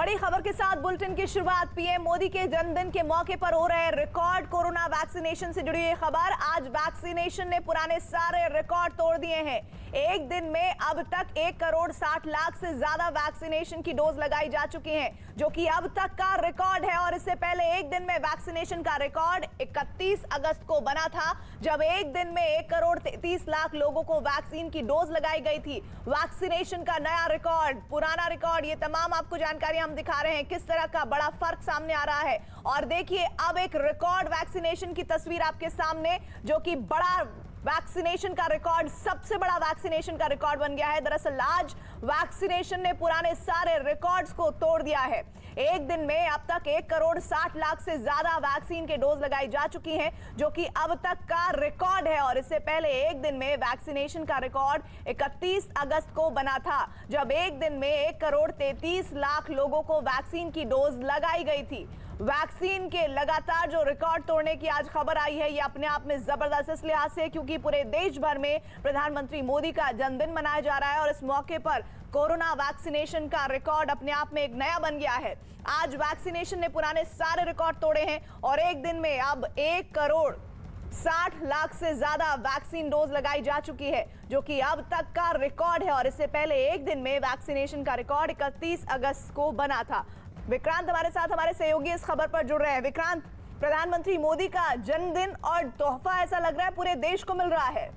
बड़ी खबर के साथ बुलेटिन की शुरुआत। पीएम मोदी के जन्मदिन के मौके पर हो रहे रिकॉर्ड कोरोना वैक्सीनेशन से जुड़ी ये खबर। आज वैक्सीनेशन ने पुराने सारे रिकॉर्ड तोड़ दिए हैं। एक दिन में अब तक 1 करोड़ 60 लाख से ज्यादा वैक्सीनेशन की डोज लगाई जा चुकी हैं, जो कि अब तक का रिकॉर्ड है। और इससे पहले एक दिन में वैक्सीनेशन का रिकॉर्ड 31 अगस्त को बना था, जब एक दिन में 1 करोड़ 33 लाख लोगों को वैक्सीन की डोज लगाई गई थी। वैक्सीनेशन का नया रिकॉर्ड, पुराना रिकॉर्ड, ये तमाम आपको जानकारी हम दिखा रहे हैं। किस तरह का बड़ा फर्क सामने आ रहा है। और देखिए अब एक रिकॉर्ड वैक्सीनेशन की तस्वीर आपके सामने, जो कि बड़ा वैक्सीनेशन का रिकॉर्ड, सबसे बड़ा वैक्सीनेशन का रिकॉर्ड बन गया है। दरअसल आज वैक्सीनेशन ने पुराने सारे रिकॉर्ड्स को तोड़ दिया है। एक दिन में अब तक 1 करोड़ 60 लाख से ज्यादा वैक्सीन के डोज लगाई जा चुकी हैं, जो कि अब तक का रिकॉर्ड है। और इससे पहले एक दिन में वैक्सीनेशन का रिकॉर्ड 31 अगस्त को बना था, जब एक दिन में 1 करोड़ 33 लाख लोगों को वैक्सीन की डोज लगाई गई थी। वैक्सीन के लगातार जो रिकॉर्ड तोड़ने की आज खबर आई है, ये अपने आप में जबरदस्त इस लिहाज से क्योंकि पूरे देश भर में प्रधानमंत्री मोदी का जन्मदिन मनाया जा रहा है और इस मौके पर कोरोना वैक्सीनेशन का रिकॉर्ड अपने आप में एक नया बन गया है। आज वैक्सीनेशन ने पुराने सारे रिकॉर्ड तोड़े हैं और एक दिन में अब 1 करोड़ 60 लाख से ज्यादा वैक्सीन डोज लगाई जा चुकी है, जो कि अब तक का रिकॉर्ड है। और इससे पहले एक दिन में वैक्सीनेशन का रिकॉर्ड 31 अगस्त को बना था। विक्रांत हमारे साथ, हमारे सहयोगी इस खबर पर जुड़ रहे हैं। विक्रांत, प्रधानमंत्री मोदी का जन्मदिन और तोहफा ऐसा लग रहा है पूरे देश को मिल रहा है।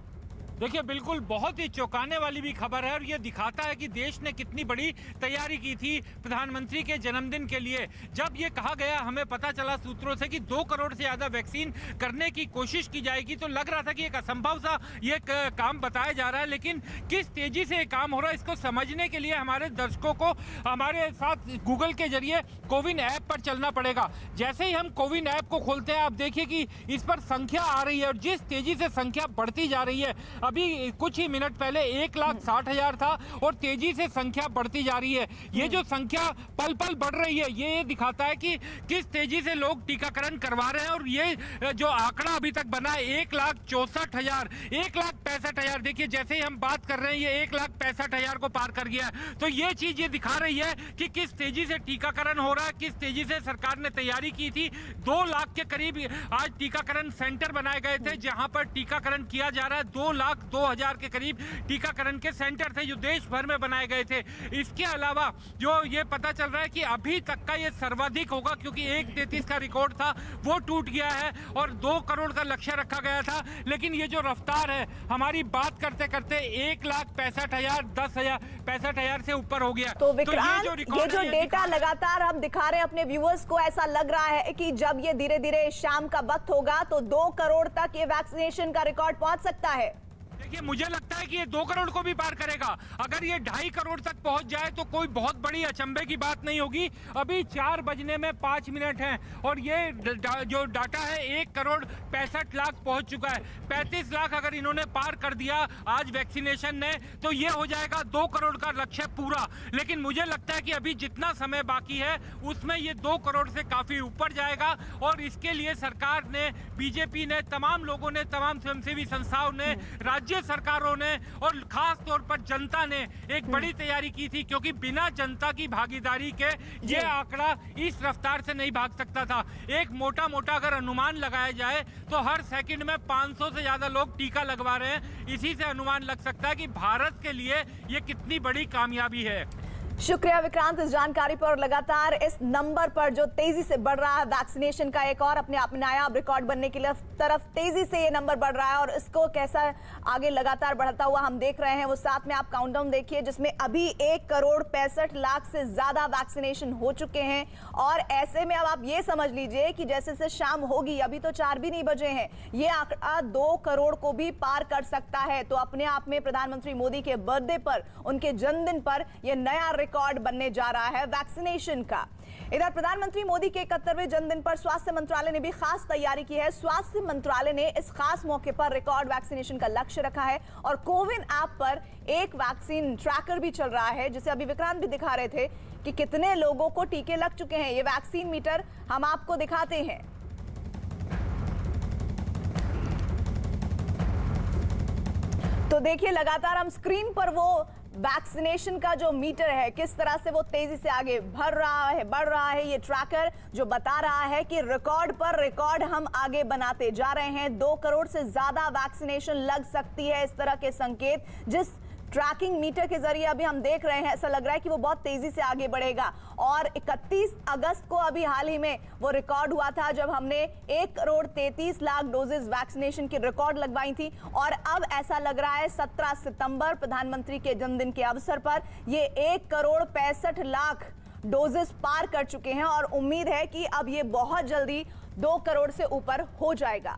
देखिए, बिल्कुल बहुत ही चौंकाने वाली भी खबर है और ये दिखाता है कि देश ने कितनी बड़ी तैयारी की थी प्रधानमंत्री के जन्मदिन के लिए। जब ये कहा गया, हमें पता चला सूत्रों से कि 2 करोड़ से ज्यादा वैक्सीन करने की कोशिश की जाएगी, तो लग रहा था कि एक असंभव सा ये काम बताया जा रहा है। लेकिन किस तेजी से ये काम हो रहा है, इसको समझने के लिए हमारे दर्शकों को हमारे साथ गूगल के जरिए कोविन ऐप पर चलना पड़ेगा। जैसे ही हम कोविन ऐप को खोलते हैं, आप देखिए कि इस पर संख्या आ रही है और जिस तेजी से संख्या बढ़ती जा रही है, अभी कुछ ही मिनट पहले 1,60,000 था और तेजी से संख्या बढ़ती जा रही है। ये जो संख्या पल पल बढ़ रही है, ये दिखाता है कि किस तेजी से लोग टीकाकरण करवा रहे हैं। और ये जो आंकड़ा अभी तक बना है 1,64,000, 1,65,000, देखिए जैसे ही हम बात कर रहे हैं ये 1,65,000 को पार कर गया। तो ये चीज ये दिखा रही है कि किस तेजी से टीकाकरण हो रहा है, किस तेजी से सरकार ने तैयारी की थी। 2 लाख के करीब आज टीकाकरण सेंटर बनाए गए थे, जहां पर टीकाकरण किया जा रहा है। 2,02,000 के करीब टीकाकरण के सेंटर थे जो देश भर में बनाए गए थे। इसके अलावा जो ये पता चल रहा है कि अभी तक का ये सर्वाधिक होगा, क्योंकि 1,33 का रिकॉर्ड था वो टूट गया है और 2 करोड़ का लक्ष्य रखा गया था। लेकिन ये जो रफ्तार है, हमारी बात करते करते 1,65,000, 10,000, 65,000 से ऊपर हो गया। तो विक्रांत, ये जो डेटा लगातार हम दिखा रहे हैं अपने व्यूअर्स को, ऐसा लग रहा है कि जब ये धीरे धीरे शाम का वक्त होगा तो 2 करोड़ तक ये वैक्सीनेशन का रिकॉर्ड पहुंच सकता है। देखिए, मुझे लगता है कि ये 2 करोड़ को भी पार करेगा। अगर ये 2.5 करोड़ तक पहुंच जाए तो कोई बहुत बड़ी अचंभे की बात नहीं होगी। अभी 4 बजने में 5 मिनट हैं और ये जो डाटा है 1 करोड़ 65 लाख पहुंच चुका है। 35 लाख अगर इन्होंने पार कर दिया आज वैक्सीनेशन ने, तो ये हो जाएगा 2 करोड़ का लक्ष्य पूरा। लेकिन मुझे लगता है कि अभी जितना समय बाकी है उसमें ये 2 करोड़ से काफी ऊपर जाएगा। और इसके लिए सरकार ने, बीजेपी ने, तमाम लोगों ने, तमाम स्वयंसेवी संस्थाओं ने, राज्य सरकारों ने और खास तौर पर जनता ने एक बड़ी तैयारी की थी, क्योंकि बिना जनता की भागीदारी के ये आंकड़ा इस रफ्तार से नहीं भाग सकता था। एक मोटा अगर अनुमान लगाया जाए तो हर सेकंड में 500 से ज्यादा लोग टीका लगवा रहे हैं। इसी से अनुमान लग सकता है कि भारत के लिए ये कितनी बड़ी कामयाबी है। शुक्रिया विक्रांत इस जानकारी पर। लगातार इस नंबर पर जो तेजी से बढ़ रहा है वैक्सीनेशन का, एक और अपने आप में नया रिकॉर्ड बनने की तरफ तेजी से ये नंबर बढ़ रहा है और इसको कैसा आगे लगातार बढ़ता हुआ हम देख रहे हैं। वो साथ में आप काउंटडाउन देखिए, जिसमें अभी 1 करोड़ 65 लाख से ज्यादा वैक्सीनेशन हो चुके हैं। और ऐसे में अब आप ये समझ लीजिए कि जैसे जैसे शाम होगी, अभी तो 4 भी नहीं बजे हैं, ये आंकड़ा 2 करोड़ को भी पार कर सकता है। तो अपने आप में प्रधानमंत्री मोदी के बर्थडे पर, उनके जन्मदिन पर यह नया रिकॉर्ड बनने जा रहा है वैक्सीनेशन का। इधर प्रधानमंत्री मोदी के 71वें जन्मदिन पर स्वास्थ्य मंत्रालय ने भी खास तैयारी की है। स्वास्थ्य मंत्रालय ने इस खास मौके पर रिकॉर्ड वैक्सीनेशन का लक्ष्य रखा है और कोविन ऐप पर एक वैक्सीन ट्रैकर भी चल रहा है, जिसे अभी विक्रांत भी दिखा रहे थे कि कितने लोगों को टीके लग चुके हैं। ये वैक्सीन मीटर हम आपको दिखाते हैं। तो देखिए, लगातार हम स्क्रीन पर वो वैक्सीनेशन का जो मीटर है किस तरह से वो तेजी से आगे बढ़ रहा है। ये ट्रैकर जो बता रहा है कि रिकॉर्ड पर रिकॉर्ड हम आगे बनाते जा रहे हैं। 2 करोड़ से ज्यादा वैक्सीनेशन लग सकती है, इस तरह के संकेत जिस ट्रैकिंग मीटर के जरिए अभी हम देख रहे हैं, ऐसा लग रहा है कि वो बहुत तेजी से आगे बढ़ेगा। और 31 अगस्त को अभी हाल ही में वो रिकॉर्ड हुआ था जब हमने 1 करोड़ 33 लाख डोजेस वैक्सीनेशन की रिकॉर्ड लगवाई थी। और अब ऐसा लग रहा है 17 सितंबर प्रधानमंत्री के जन्मदिन के अवसर पर ये 1 करोड़ 65 लाख डोजेस पार कर चुके हैं और उम्मीद है कि अब ये बहुत जल्दी 2 करोड़ से ऊपर हो जाएगा।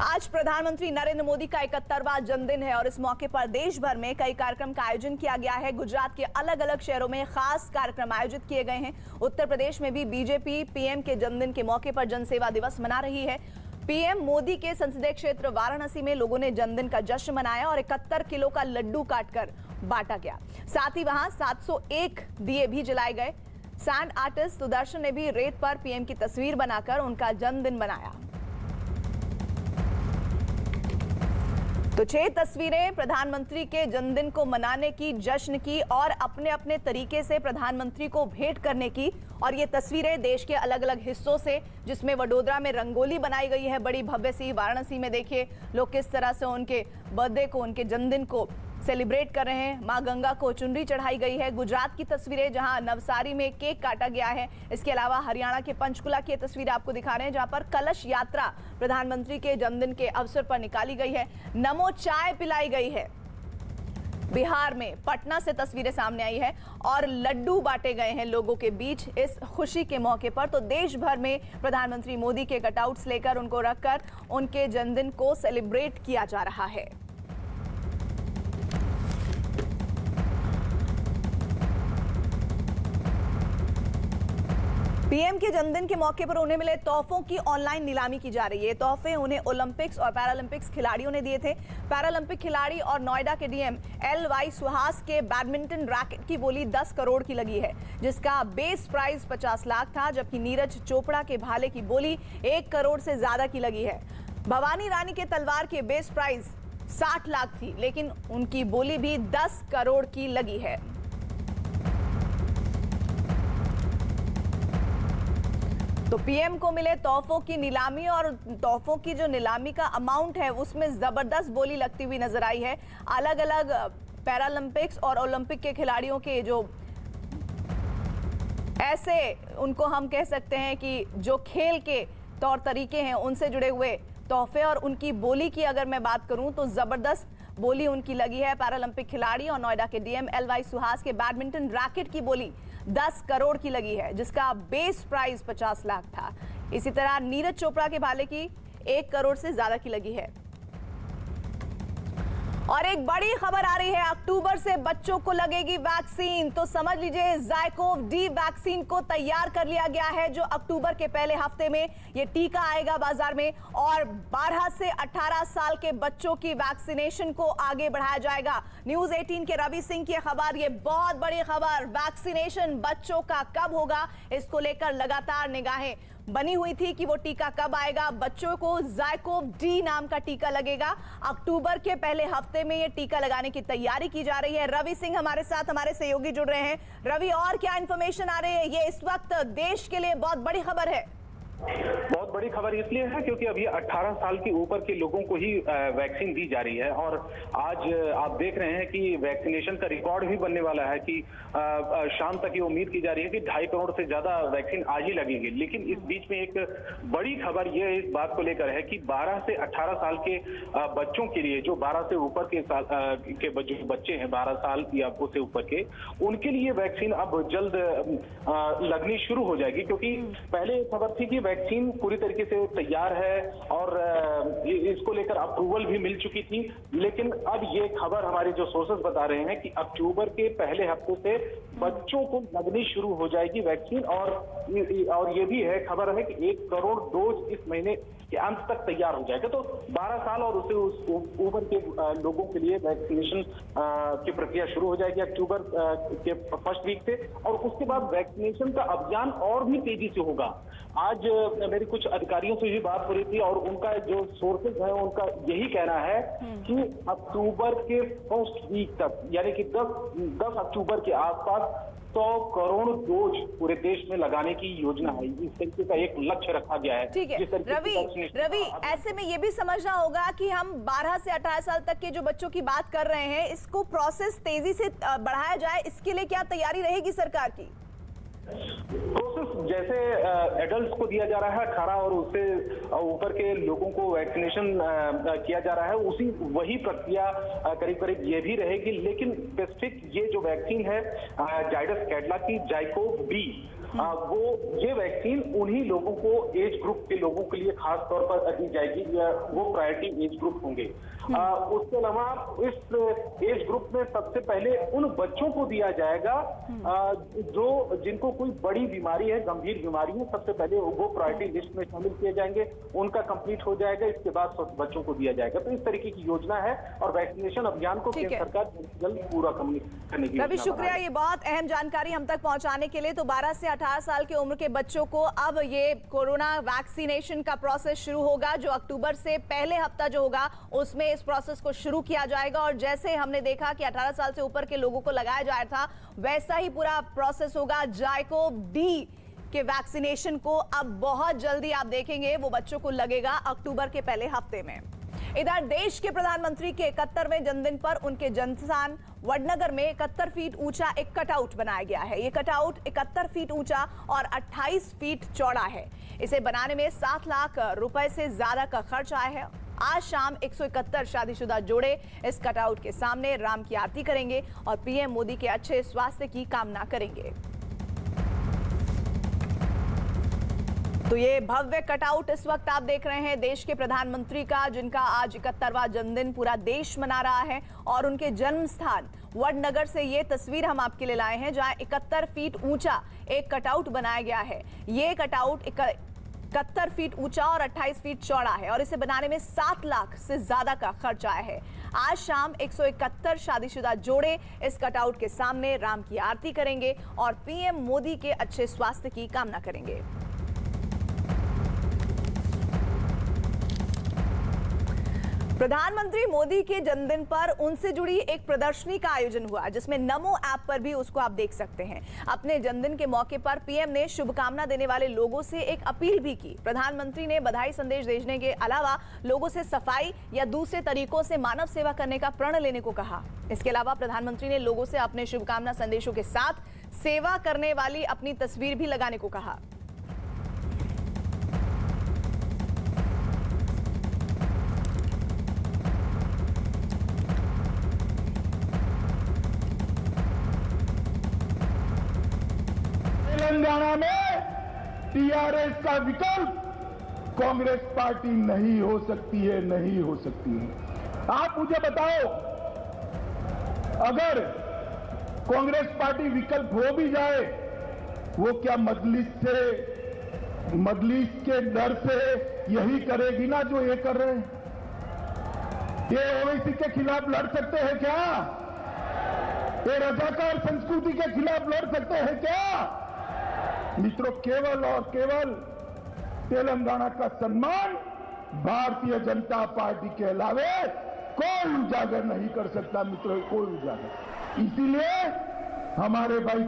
आज प्रधानमंत्री नरेंद्र मोदी का 71वां जन्मदिन है और इस मौके पर देश भर में कई कार्यक्रम का आयोजन किया गया है। गुजरात के अलग अलग शहरों में खास कार्यक्रम आयोजित किए गए हैं। उत्तर प्रदेश में भी बीजेपी पीएम के जन्मदिन के मौके पर जनसेवा दिवस मना रही है। पीएम मोदी के संसदीय क्षेत्र वाराणसी में लोगों ने जन्मदिन का जश्न मनाया और 71 किलो का लड्डू काटकर बांटा गया। साथ ही वहां 701 दिए भी जलाए गए। सैंड आर्टिस्ट सुदर्शन ने भी रेत पर पीएम की तस्वीर बनाकर उनका जन्मदिन मनाया। तो 6 तस्वीरें प्रधानमंत्री के जन्मदिन को मनाने की, जश्न की और अपने अपने तरीके से प्रधानमंत्री को भेंट करने की। और ये तस्वीरें देश के अलग अलग हिस्सों से, जिसमें वडोदरा में रंगोली बनाई गई है बड़ी भव्य सी। वाराणसी में देखिए लोग किस तरह से उनके बर्थडे को, उनके जन्मदिन को सेलिब्रेट कर रहे हैं। मां गंगा को चुनरी चढ़ाई गई है। गुजरात की तस्वीरें जहां नवसारी में केक काटा गया है। इसके अलावा हरियाणा के पंचकुला की तस्वीर आपको दिखा रहे हैं जहां पर कलश यात्रा प्रधानमंत्री के जन्मदिन के अवसर पर निकाली गई है। नमो चाय पिलाई गई है। बिहार में पटना से तस्वीरें सामने आई है और लड्डू बांटे गए हैं लोगों के बीच इस खुशी के मौके पर। तो देश भर में प्रधानमंत्री मोदी के कटआउट्स लेकर, उनको रखकर उनके जन्मदिन को सेलिब्रेट किया जा रहा है। पीएम के जन्मदिन के मौके पर उन्हें मिले तोहफों की ऑनलाइन नीलामी की जा रही है। तोहफे उन्हें ओलंपिक्स और पैरालंपिक्स खिलाड़ियों ने दिए थे। पैरालंपिक खिलाड़ी और नोएडा के डीएम LY सुहास के बैडमिंटन रैकेट की बोली 10 करोड़ की लगी है, जिसका बेस प्राइस 50 लाख था, जबकि नीरज चोपड़ा के भाले की बोली 1 करोड़ से ज्यादा की लगी है। भवानी रानी के तलवार के बेस प्राइस 60 लाख थी, लेकिन उनकी बोली भी 10 करोड़ की लगी है। तो पीएम को मिले तोहफों की नीलामी और तोहफों की जो नीलामी का अमाउंट है उसमें जबरदस्त बोली लगती हुई नजर आई है। अलग अलग पैरालंपिक्स और ओलंपिक के खिलाड़ियों के जो ऐसे उनको हम कह सकते हैं कि जो खेल के तौर तरीके हैं उनसे जुड़े हुए तोहफे और उनकी बोली की अगर मैं बात करूं तो जबरदस्त बोली उनकी लगी है। पैरालंपिक खिलाड़ी और नोएडा के डीएम LY सुहास के बैडमिंटन रैकेट की बोली 10 करोड़ की लगी है, जिसका बेस प्राइस 50 लाख था। इसी तरह नीरज चोपड़ा के भाले की 1 करोड़ से ज्यादा की लगी है। और एक बड़ी खबर आ रही है, अक्टूबर से बच्चों को लगेगी वैक्सीन। तो समझ लीजिए ज़ायकोव डी वैक्सीन को तैयार कर लिया गया है, जो अक्टूबर के पहले हफ्ते में ये टीका आएगा बाजार में और 12 से 18 साल के बच्चों की वैक्सीनेशन को आगे बढ़ाया जाएगा। न्यूज़ 18 के रवि सिंह की खबर, ये बहुत बड़ी खबर। वैक्सीनेशन बच्चों का कब होगा, इसको लेकर लगातार निगाहें बनी हुई थी कि वो टीका कब आएगा। बच्चों को ज़ायकोव डी नाम का टीका लगेगा। अक्टूबर के पहले हफ्ते में ये टीका लगाने की तैयारी की जा रही है। रवि सिंह हमारे साथ, हमारे सहयोगी जुड़ रहे हैं। रवि, और क्या इंफॉर्मेशन आ रही है? ये इस वक्त देश के लिए बहुत बड़ी खबर है। बहुत बड़ी खबर इसलिए है क्योंकि अभी 18 साल के ऊपर के लोगों को ही वैक्सीन दी जा रही है और आज आप देख रहे हैं कि वैक्सीनेशन का रिकॉर्ड भी बनने वाला है कि शाम तक ये उम्मीद की जा रही है कि 2.5 करोड़ से ज्यादा वैक्सीन आज ही लगेंगे। लेकिन इस बीच में एक बड़ी खबर ये इस बात को लेकर है कि 12 से 18 साल के बच्चों के लिए, जो 12 से ऊपर के जो बच्चे हैं 12 साल या उससे ऊपर के, उनके लिए वैक्सीन अब जल्द लगनी शुरू हो जाएगी। क्योंकि पहले खबर थी कि वैक्सीन पूरी तरीके से तैयार है और इसको लेकर अप्रूवल भी मिल चुकी थी, लेकिन अब ये खबर हमारे जो सोर्सेस बता रहे हैं कि अक्टूबर के पहले हफ्ते से बच्चों को लगनी शुरू हो जाएगी वैक्सीन। और ये भी है, खबर है कि 1 करोड़ डोज इस महीने के अंत तक तैयार हो जाएगा। तो 12 साल और उससे ऊपर के लोगों के लिए वैक्सीनेशन की प्रक्रिया शुरू हो जाएगी अक्टूबर के फर्स्ट वीक से, और उसके बाद वैक्सीनेशन का अभियान और भी तेजी से होगा। आज मेरी कुछ अधिकारियों से भी बात हो रही थी और उनका जो सोर्सेज है उनका यही कहना है कि अक्टूबर के फर्स्ट वीक तक, यानी कि 10 अक्टूबर के आसपास 100 करोड़ डोज पूरे देश में लगाने की योजना है। इस तरीके का एक लक्ष्य रखा गया है। ठीक है रवि, ऐसे में ये भी समझना होगा कि हम 12 से 18 साल तक के जो बच्चों की बात कर रहे हैं, इसको प्रोसेस तेजी से बढ़ाया जाए, इसके लिए क्या तैयारी रहेगी सरकार की? प्रोसेस जैसे एडल्ट्स को दिया जा रहा है 18 और उससे ऊपर के लोगों को वैक्सीनेशन किया जा रहा है, उसी वही प्रक्रिया करीब करीब ये भी रहेगी। लेकिन स्पेसिफिक ये जो वैक्सीन है जाइडस कैडिला की जाइकोव बी, वो ये वैक्सीन उन्हीं लोगों को, एज ग्रुप के लोगों के लिए खास तौर पर दी जाएगी, वो प्रायोरिटी एज ग्रुप होंगे। उसके अलावा इस एज ग्रुप में सबसे पहले उन बच्चों को दिया जाएगा जो जिनको कोई बड़ी बीमारी है, गंभीर बीमारी है, सबसे पहले वो प्रायोरिटी लिस्ट में शामिल किए जाएंगे, उनका कंप्लीट हो जाएगा, इसके बाद बच्चों को दिया जाएगा। तो इस तरीके की योजना है और वैक्सीनेशन अभियान को केंद्र सरकार जल्द पूरा करने की रवि, शुक्रिया ये बहुत अहम जानकारी हम तक पहुंचाने के लिए। तो 12 से 18 साल की उम्र के बच्चों को अब ये कोरोना वैक्सीनेशन का प्रोसेस शुरू होगा, जो अक्टूबर से पहले हफ्ता जो होगा उसमें इस प्रोसेस को शुरू किया जाएगा। और जैसे हमने देखा कि 18 साल से ऊपर के लोगों को लगाया जाया था, वैसा ही पूरा प्रोसेस होगा जाइकोव डी के वैक्सीनेशन को। अब बहुत जल्दी आप देखेंगे वो बच्चों को लगेगा अक्टूबर के पहले हफ्ते में। इधर देश के प्रधानमंत्री के 71वें जन्मदिन पर उनके जन्मस्थान वडनगर में 71 फीट ऊंचा एक कटआउट बनाया गया है। ये कटआउट 71 फीट ऊंचा और 28 फीट चौड़ा है। इसे बनाने में 7 लाख रुपए से ज्यादा का खर्च आया है। आज शाम 171 शादीशुदा जोड़े इस कटआउट के सामने राम की आरती करेंगे और पीएम मोदी के अच्छे स्वास्थ्य की कामना करेंगे। तो ये भव्य कटआउट इस वक्त आप देख रहे हैं देश के प्रधानमंत्री का, जिनका आज 71वां जन्मदिन पूरा देश मना रहा है। और उनके जन्म स्थान वडनगर से ये तस्वीर हम आपके लिए लाए हैं, जहां 71 फीट ऊंचा एक कटआउट बनाया गया है। ये कटआउट 71 फीट ऊंचा और 28 फीट चौड़ा है और इसे बनाने में 7 लाख से ज्यादा का खर्च आया है। आज शाम 171 शादीशुदा जोड़े इस कटआउट के सामने राम की आरती करेंगे और पीएम मोदी के अच्छे स्वास्थ्य की कामना करेंगे। प्रधानमंत्री मोदी के जन्मदिन पर उनसे जुड़ी एक प्रदर्शनी का आयोजन हुआ, जिसमें नमो ऐप पर भी उसको आप देख सकते हैं। अपने जन्मदिन के मौके पर पीएम ने शुभकामना देने वाले लोगों से एक अपील भी की। प्रधानमंत्री ने बधाई संदेश भेजने के अलावा लोगों से सफाई या दूसरे तरीकों से मानव सेवा करने का प्रण लेने को कहा। इसके अलावा प्रधानमंत्री ने लोगों से अपने शुभकामना संदेशों के साथ सेवा करने वाली अपनी तस्वीर भी लगाने को कहा। तेलंगाना में टीआरएस का विकल्प कांग्रेस पार्टी नहीं हो सकती है, नहीं हो सकती है। आप मुझे बताओ, अगर कांग्रेस पार्टी विकल्प हो भी जाए, वो क्या मजलिस के डर से यही करेगी ना जो ये कर रहे हैं? ये ओवैसी के खिलाफ लड़ सकते हैं क्या? ये रजाकार संस्कृति के खिलाफ लड़ सकते हैं क्या? मित्रों, केवल और केवल तेलंगाना का सम्मान भारतीय जनता पार्टी के अलावे कोई उजागर नहीं कर सकता। मित्रों, कोई उजागर। इसीलिए हमारे भाई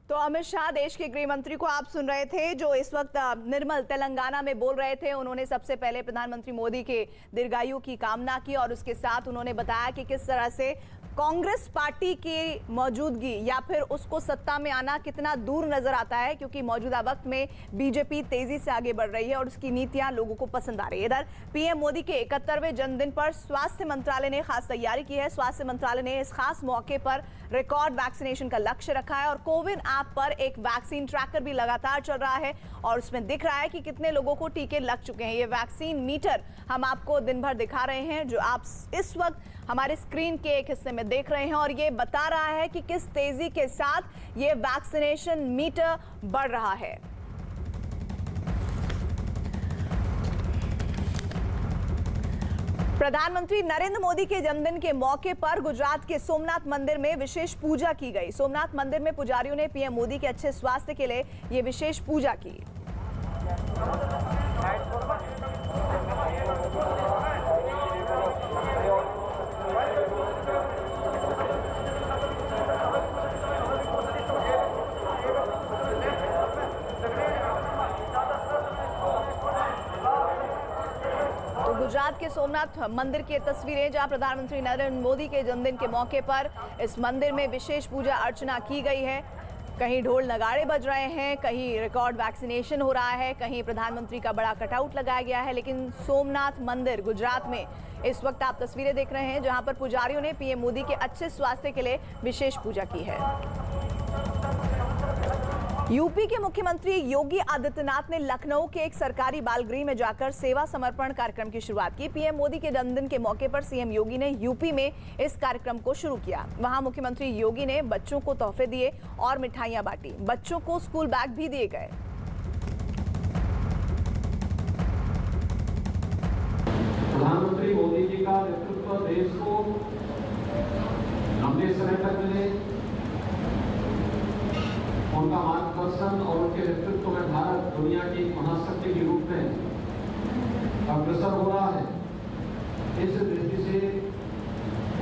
तो अमित शाह, देश के गृह मंत्री को आप सुन रहे थे, जो इस वक्त निर्मल तेलंगाना में बोल रहे थे। उन्होंने सबसे पहले प्रधानमंत्री मोदी के दीर्घायु की कामना की और उसके साथ उन्होंने बताया कि किस तरह से कांग्रेस पार्टी की मौजूदगी या फिर उसको सत्ता में आना कितना दूर नजर आता है, क्योंकि मौजूदा वक्त में बीजेपी तेजी से आगे बढ़ रही है और उसकी नीतियां लोगों को पसंद आ रही है। इधर पीएम मोदी के 71वें जन्मदिन पर स्वास्थ्य मंत्रालय ने खास तैयारी की है। स्वास्थ्य मंत्रालय ने इस खास मौके पर रिकॉर्ड वैक्सीनेशन का लक्ष्य रखा है और कोविन ऐप पर एक वैक्सीन ट्रैकर भी लगातार चल रहा है और उसमें दिख रहा है कि कितने लोगों को टीके लग चुके हैं। ये वैक्सीन मीटर हम आपको दिन भर दिखा रहे हैं, जो आप इस वक्त हमारे स्क्रीन के एक हिस्से में देख रहे हैं, और ये बता रहा है कि किस तेजी के साथ ये वैक्सीनेशन मीटर बढ़ रहा है। प्रधानमंत्री नरेंद्र मोदी के जन्मदिन के मौके पर गुजरात के सोमनाथ मंदिर में विशेष पूजा की गई। सोमनाथ मंदिर में पुजारियों ने पीएम मोदी के अच्छे स्वास्थ्य के लिए ये विशेष पूजा की। गुजरात के सोमनाथ मंदिर की तस्वीरें, जहां प्रधानमंत्री नरेंद्र मोदी के जन्मदिन के मौके पर इस मंदिर में विशेष पूजा अर्चना की गई है। कहीं ढोल नगाड़े बज रहे हैं, कहीं रिकॉर्ड वैक्सीनेशन हो रहा है, कहीं प्रधानमंत्री का बड़ा कटआउट लगाया गया है। लेकिन सोमनाथ मंदिर गुजरात में इस वक्त आप तस्वीरें देख रहे हैं, जहां पर पुजारियों ने पीएम मोदी के अच्छे स्वास्थ्य के लिए विशेष पूजा की है। यूपी के मुख्यमंत्री योगी आदित्यनाथ ने लखनऊ के एक सरकारी बालगृह में जाकर सेवा समर्पण कार्यक्रम की शुरुआत की। पीएम मोदी के जन्मदिन के मौके पर सीएम योगी ने यूपी में इस कार्यक्रम को शुरू किया। वहां मुख्यमंत्री योगी ने बच्चों को तोहफे दिए और मिठाइयां बांटी। बच्चों को स्कूल बैग भी दिए गए। प्रधानमंत्री मोदी जी का नेतृत्व देश को लंबे समय तक मिले, उनका मार्गदर्शन और उनके नेतृत्व में भारत दुनिया की एक महाशक्ति के रूप में अग्रसर हो रहा है। इस दृष्टि से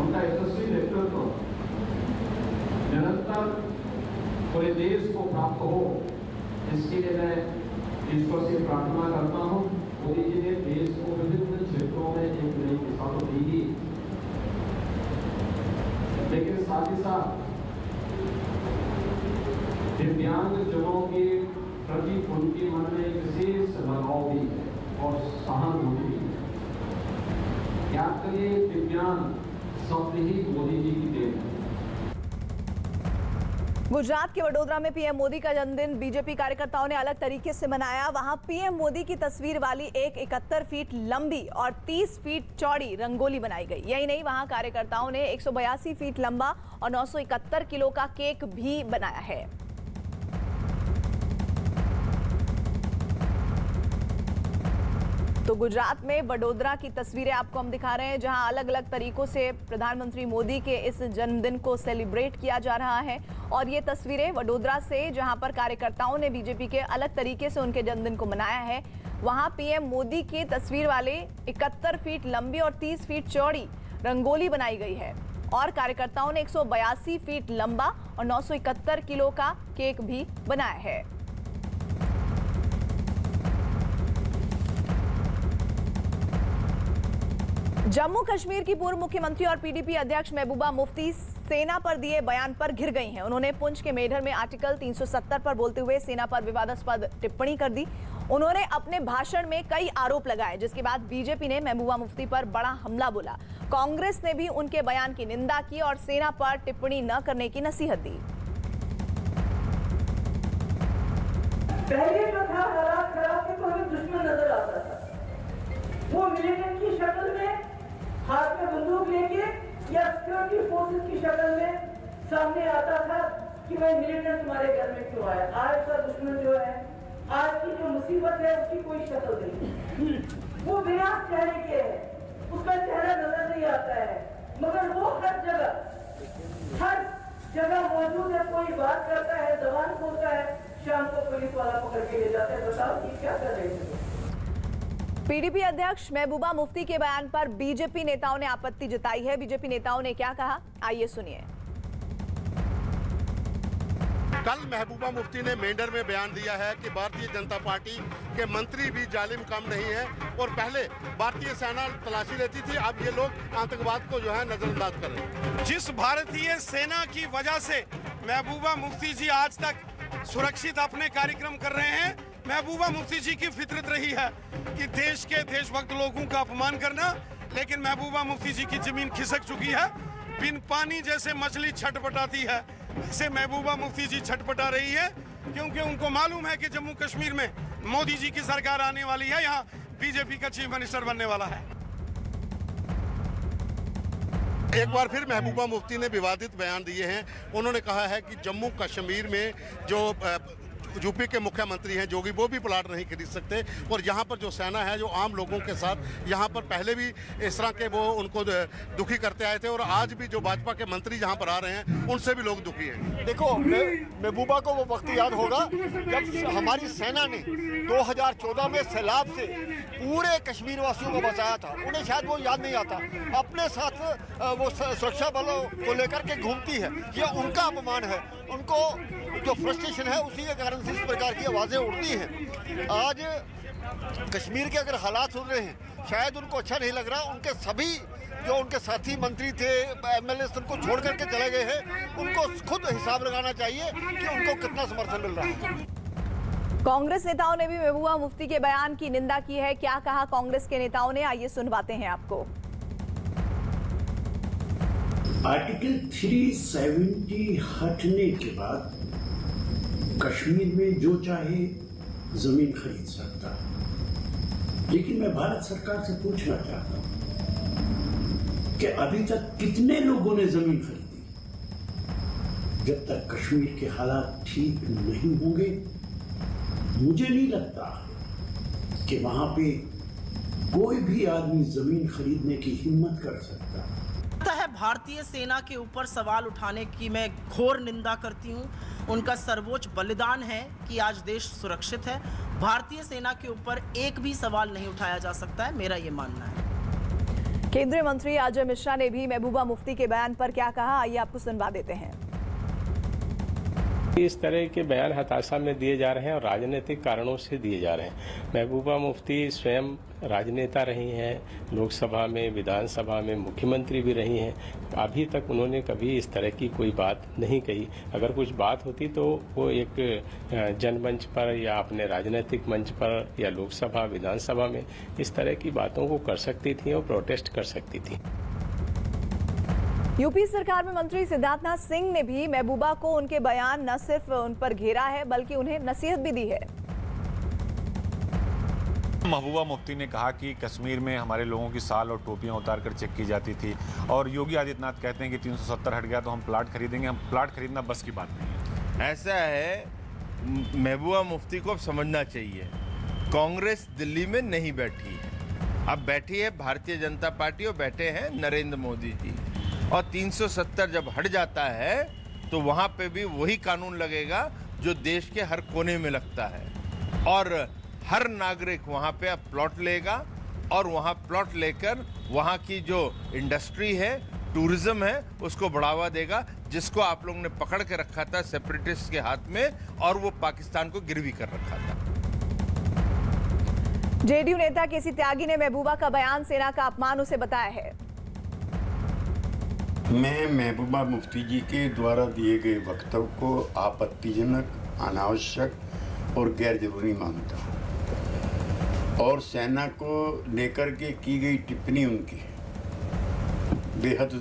उनका यशस्वी नेतृत्व निरंतर पूरे देश को प्राप्त हो, इसके लिए मैं ईश्वर से प्रार्थना करता हूँ। मोदी जी ने देश को विभिन्न क्षेत्रों में एक नई दिशा तो दी ही, लेकिन साथ ही साथ दिव्यांग जनों के प्रति उनके मन में एक विशेष लगाव भी है और सहानुभूति भी है। याद करिए, दिव्यांग शब्द ही मोदी जी की देन है। गुजरात के वडोदरा में पीएम मोदी का जन्मदिन बीजेपी कार्यकर्ताओं ने अलग तरीके से मनाया। वहां पीएम मोदी की तस्वीर वाली एक 71 फीट लंबी और 30 फीट चौड़ी रंगोली बनाई गई। यही नहीं, वहां कार्यकर्ताओं ने 182 फीट लंबा और 971 किलो का केक भी बनाया है। तो गुजरात में वडोदरा की तस्वीरें आपको हम दिखा रहे हैं, जहां अलग अलग तरीकों से प्रधानमंत्री मोदी के इस जन्मदिन को सेलिब्रेट किया जा रहा है। और ये तस्वीरें वडोदरा से, जहां पर कार्यकर्ताओं ने बीजेपी के अलग तरीके से उनके जन्मदिन को मनाया है। वहां पीएम मोदी की तस्वीर वाले 71 फीट लंबी और 30 फीट चौड़ी रंगोली बनाई गई है और कार्यकर्ताओं ने 182 फीट लंबा और 971 किलो का केक भी बनाया है। जम्मू कश्मीर की पूर्व मुख्यमंत्री और पीडीपी अध्यक्ष महबूबा मुफ्ती सेना पर दिए बयान पर घिर गई हैं। उन्होंने पुंछ के मेढर में आर्टिकल 370 पर बोलते हुए सेना पर विवादास्पद टिप्पणी कर दी। उन्होंने अपने भाषण में कई आरोप लगाए, जिसके बाद बीजेपी ने महबूबा मुफ्ती पर बड़ा हमला बोला। कांग्रेस ने भी उनके बयान की निंदा की और सेना पर टिप्पणी न करने की नसीहत दी। पहले जो था हालात खराब थे, तो हमें दुश्मन नजर आता था। वो मिलिटेंट की शक्ल में, हाथ में बंदूक लेके या सिक्योरिटी फोर्सेस की शक्ल में सामने आता था कि भाई मिलिटेंट तुम्हारे घर में क्यों आया। आज का दुश्मन जो है, आज की जो मुसीबत है, उसकी कोई शक्ल नहीं। वो बिना चेहरे के है, उसका चेहरा नजर नहीं आता है, मगर वो हर जगह मौजूद है। कोई बात करता है, जबान खोलता है, शाम को पुलिस वाला पकड़ के ले जाता है। बताओ कि क्या कर रहे थे। पीडीपी अध्यक्ष महबूबा मुफ्ती के बयान पर बीजेपी नेताओं ने आपत्ति जताई है। बीजेपी नेताओं ने क्या कहा, आइए सुनिए। कल महबूबा मुफ्ती ने मेंढर में बयान दिया है कि भारतीय जनता पार्टी के मंत्री भी जालिम कम नहीं है और पहले भारतीय सेना तलाशी लेती थी, अब ये लोग आतंकवाद को जो है नजरअंदाज कर रहे हैं। जिस भारतीय सेना की वजह से महबूबा मुफ्ती जी आज तक सुरक्षित अपने कार्यक्रम कर रहे हैं, महबूबा मुफ्ती जी की फितरत रही है कि देश के देशभक्त लोगों का अपमान करना, लेकिन महबूबा मुफ्ती जी की जमीन खिसक चुकी है। बिन पानी जैसे मछली छटपटाती है, वैसे महबूबा मुफ्ती जी छटपटा रही है, क्योंकि उनको मालूम है कि जम्मू कश्मीर में मोदी जी की सरकार आने वाली है, यहाँ बीजेपी का चीफ मिनिस्टर बनने वाला है। एक बार फिर महबूबा मुफ्ती ने विवादित बयान दिए हैं। उन्होंने कहा है कि जम्मू कश्मीर में जो यूपी के मुख्यमंत्री हैं जोगी, वो भी प्लाट नहीं खरीद सकते। और यहाँ पर जो सेना है जो आम लोगों के साथ यहाँ पर पहले भी इस तरह के वो उनको दुखी करते आए थे, और आज भी जो भाजपा के मंत्री जहाँ पर आ रहे हैं उनसे भी लोग दुखी हैं। देखो, महबूबा को वो वक्त याद होगा जब हमारी सेना ने 2014 में सैलाब से पूरे कश्मीर वासियों को बचाया था। उन्हें शायद वो याद नहीं आता। अपने साथ वो सुरक्षा बलों को लेकर के घूमती है, ये उनका अपमान है। उनको जो फ्रस्ट्रेशन है उसी के कारण से इस प्रकार की आवाज़ें उठती हैं। आज कश्मीर के अगर हालात सुन रहे हैं, शायद उनको अच्छा नहीं लग रहा। उनके सभी जो उनके साथी मंत्री थे, एमएलए, उनको छोड़ करके चले गए हैं। उनको खुद हिसाब लगाना चाहिए कि उनको कितना समर्थन मिल रहा है। कांग्रेस नेताओं ने भी महबूबा मुफ्ती के बयान की निंदा की है। क्या कहा कांग्रेस के नेताओं ने, आइए सुनवाते हैं आपको। आर्टिकल 370 हटने के बाद कश्मीर में जो चाहे जमीन खरीद सकता, लेकिन मैं भारत सरकार से पूछना चाहता हूं कि अभी तक कितने लोगों ने जमीन खरीदी? जब तक कश्मीर के हालात ठीक नहीं होंगे, मुझे नहीं लगता कि वहां पे कोई भी आदमी जमीन खरीदने की हिम्मत कर सकता है। भारतीय सेना के ऊपर सवाल उठाने की मैं घोर निंदा करती हूं। उनका सर्वोच्च बलिदान है कि आज देश सुरक्षित है। भारतीय सेना के ऊपर एक भी सवाल नहीं उठाया जा सकता है, मेरा ये मानना है। केंद्रीय मंत्री अजय मिश्रा ने भी महबूबा मुफ्ती के बयान पर क्या कहा, आइए आपको सुनवा देते हैं। इस तरह के बयान हताशा में दिए जा रहे हैं और राजनीतिक कारणों से दिए जा रहे हैं। महबूबा मुफ्ती स्वयं राजनेता रही हैं, लोकसभा में, विधानसभा में मुख्यमंत्री भी रही हैं। अभी तक उन्होंने कभी इस तरह की कोई बात नहीं कही। अगर कुछ बात होती तो वो एक जनमंच पर या अपने राजनीतिक मंच पर या लोकसभा, विधानसभा में इस तरह की बातों को कर सकती थी और प्रोटेस्ट कर सकती थी। यूपी सरकार में मंत्री सिद्धार्थनाथ सिंह ने भी महबूबा को उनके बयान न सिर्फ उन पर घेरा है बल्कि उन्हें नसीहत भी दी है। महबूबा मुफ्ती ने कहा कि कश्मीर में हमारे लोगों की साल और टोपियां उतार कर चेक की जाती थी, और योगी आदित्यनाथ कहते हैं कि 370 हट गया तो हम प्लाट खरीदेंगे। हम प्लाट खरीदना बस की बात नहीं है। ऐसा है, महबूबा मुफ्ती को अब समझना चाहिए, कांग्रेस दिल्ली में नहीं बैठी है, अब बैठी है भारतीय जनता पार्टी और बैठे हैं नरेंद्र मोदी जी। और 370 जब हट जाता है तो वहाँ पे भी वही कानून लगेगा जो देश के हर कोने में लगता है, और हर नागरिक वहाँ पे अब प्लॉट लेगा और वहाँ प्लॉट लेकर वहाँ की जो इंडस्ट्री है, टूरिज्म है, उसको बढ़ावा देगा, जिसको आप लोगों ने पकड़ के रखा था सेपरेटिस्ट के हाथ में और वो पाकिस्तान को गिरवी कर रखा था। जेडीयू नेता केसी त्यागी ने महबूबा का बयान सेना का अपमान उसे बताया है। मैं महबूबा मुफ्ती जी के द्वारा दिए गए वक्तव्य को आपत्तिजनक, अनावश्यक और गैर जरूरी मानता हूँ, और सेना को लेकर के की गई टिप्पणी उनकी बेहद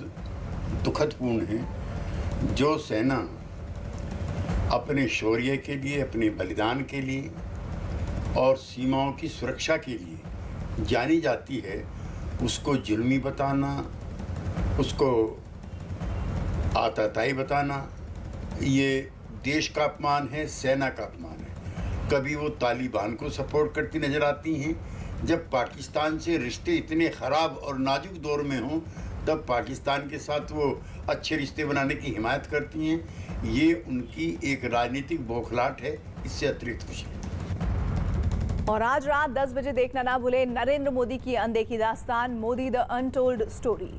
दुखदपूर्ण है। जो सेना अपने शौर्य के लिए, अपने बलिदान के लिए और सीमाओं की सुरक्षा के लिए जानी जाती है, उसको जुल्मी बताना, उसको आतताई बताना, ये देश का अपमान है, सेना का अपमान है। कभी वो तालिबान को सपोर्ट करती नजर आती हैं, जब पाकिस्तान से रिश्ते इतने ख़राब और नाजुक दौर में हों तब पाकिस्तान के साथ वो अच्छे रिश्ते बनाने की हिमायत करती हैं। ये उनकी एक राजनीतिक बौखलाहट है, इससे अतिरिक्त कुछ नहीं। और आज रात 10 बजे देखना ना भूले नरेंद्र मोदी की अनदेखी दास्तान, मोदी द अनटोल्ड स्टोरी।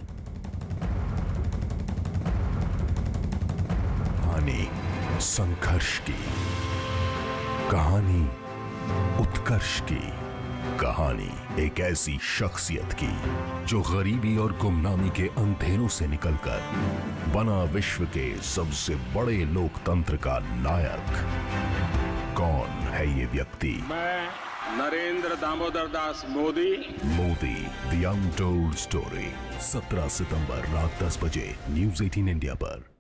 कहानी संघर्ष की, कहानी उत्कर्ष की, कहानी एक ऐसी शख्सियत की जो गरीबी और गुमनामी के अंधेरों से निकलकर बना विश्व के सबसे बड़े लोकतंत्र का नायक। कौन है ये व्यक्ति? मैं Narendra Damodar Das Modi. Modi the untold story, 17 सितंबर रात 10 बजे न्यूज़ 18 इंडिया पर।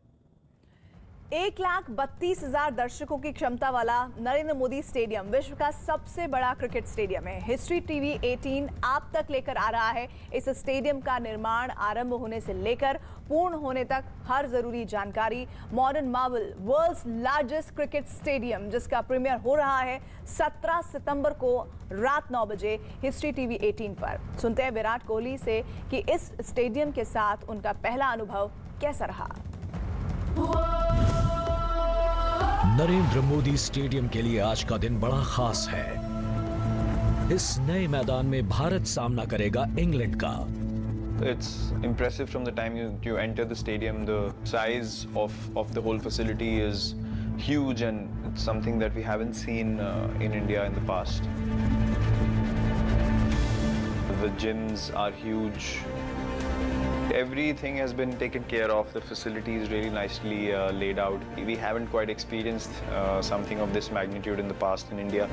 1,32,000 दर्शकों की क्षमता वाला नरेंद्र मोदी स्टेडियम विश्व का सबसे बड़ा क्रिकेट स्टेडियम है। हिस्ट्री टीवी 18 आप तक लेकर आ रहा है इस स्टेडियम का निर्माण आरंभ होने से लेकर पूर्ण होने तक हर जरूरी जानकारी। Modern marvel world's largest cricket stadium जिसका प्रीमियर हो रहा है 17 सितंबर को रात 9 बजे हिस्ट्री टीवी 18 पर। सुनते हैं विराट कोहली से कि इस स्टेडियम के साथ उनका पहला अनुभव कैसा रहा। नरेंद्र मोदी स्टेडियम के लिए आज का दिन बड़ा खास है। इस नए मैदान में भारत सामना करेगा इंग्लैंड का। It's impressive from the time you enter the stadium. The size of the whole facility is huge and it's something that we haven't seen in India in the past. The gyms are huge. Everything has been taken care of. The facility is really nicely laid out. We haven't quite experienced something of this magnitude in the past in India.